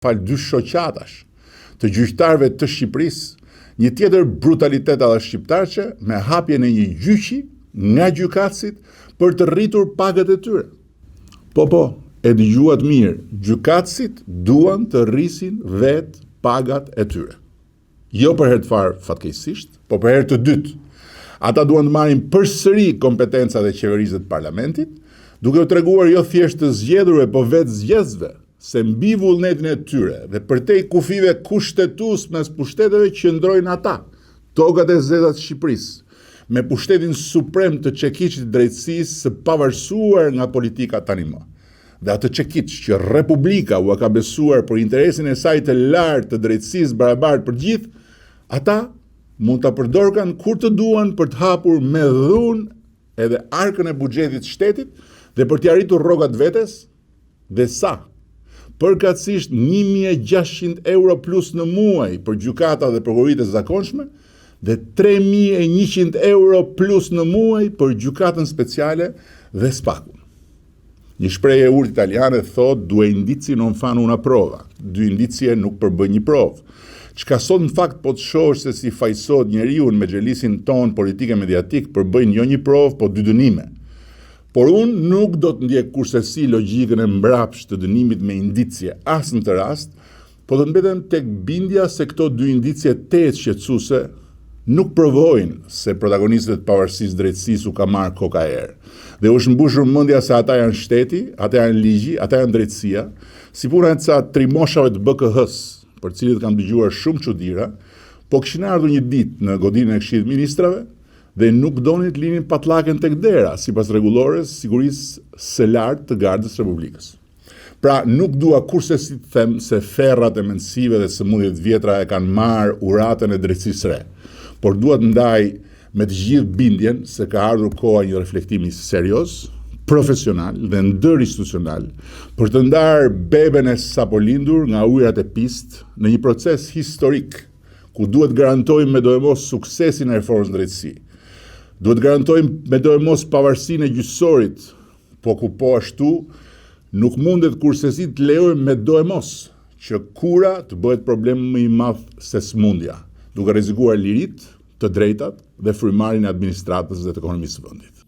falë 2 shoqatash të gjyqtarëve të Shqipërisë, një tjetër brutalitet edhe shqiptarçe me hapjen e një gjyqi nga gjykatësit për të rritur pagët e tyre. Po, e dëgjuat mirë, gjykatësit duan të rrisin vetë pagat e tyre. Jo për herë të parë fatkeqësisht, po për herë të dytë. Ata duan të marrin përsëri kompetencat e qeverisë të parlamentit, duke u treguar jo thjesht të zgjedhurve, po vetë zgjedhësve, se mbi vullnetin e tyre dhe përtej kufive kushtetues mes pushteteve qëndrojnë ata, tokat e zeza të Shqipërisë, me pushtetin suprem të çekiçit të drejtësisë së pavarësuar nga politika tani më. Dhe atë çekiç që Republika u ka besuar për interesin e saj të lartë të drejtësisë barabartë për gjithë, ata mund ta përdorkan kur të duan për të hapur me dhunë edhe arkën e buxhetit të shtetit dhe për t'i arritur rrogat vetes, dhe sa? Përkatësisht 1.600 euro plus në muaj për gjykata dhe prokuroritë e zakonshme dhe 3.100 euro plus në muaj për gjykatën speciale dhe spakun. Një shprehje e urtë italiane thot due indizi non fanno una prova, 2 indicie nuk përbëjnë një provë. Çka sot në fakt po të shohësh se si fajsot njeriu me xhelisin ton politike mediatik përbëjnë jo një provë, po 2 dënime. Por unë nuk do të ndjek kursesi logjikën e mbrapsht të dënimit me indicie as në të rast, po do të mbetem tek bindja se këto 2 indicie të shqetësuese nuk provojnë se protagonistët e pavarësisë drejtësisë u ka marrë koka erë. Dhe është mbushur mendja se ata janë shteti, ata janë ligji, ata janë drejtësia, si puna e ca trimoshave të BKH-s, për cilët kam dëgjuar shumë çuditëra, po kishin ardhur një ditë në godinën e Këshillit të Ministrave dhe nuk donin të linin patllaken tek dera, sipas rregullores sigurisë së lartë të Gardës Republikës. Pra, nuk dua kursesi të them se ferrat e mendësive dhe sëmundjet vjetra e kanë marrë uratën e drejtësisë re, por dua të ndaj me të gjithë bindjen se ka ardhur koha një reflektimi serioz, profesional dhe ndërinstitucional për të ndarë beben e sapo lindur nga ujërat e pistë në një proces historik ku duhet garantojmë me dojmos suksesin e reformës në drejtësi. Duhet garantojmë me dojmos pavarësinë e gjyqësorit, po ku po ashtu nuk mundet kursesi të lejojmë me dojmos që kura të bëhet problem më i madh se smundja, duke rrezikuar liritë, të drejtat dhe frymarrjen e administratës dhe të ekonomisë së vendit.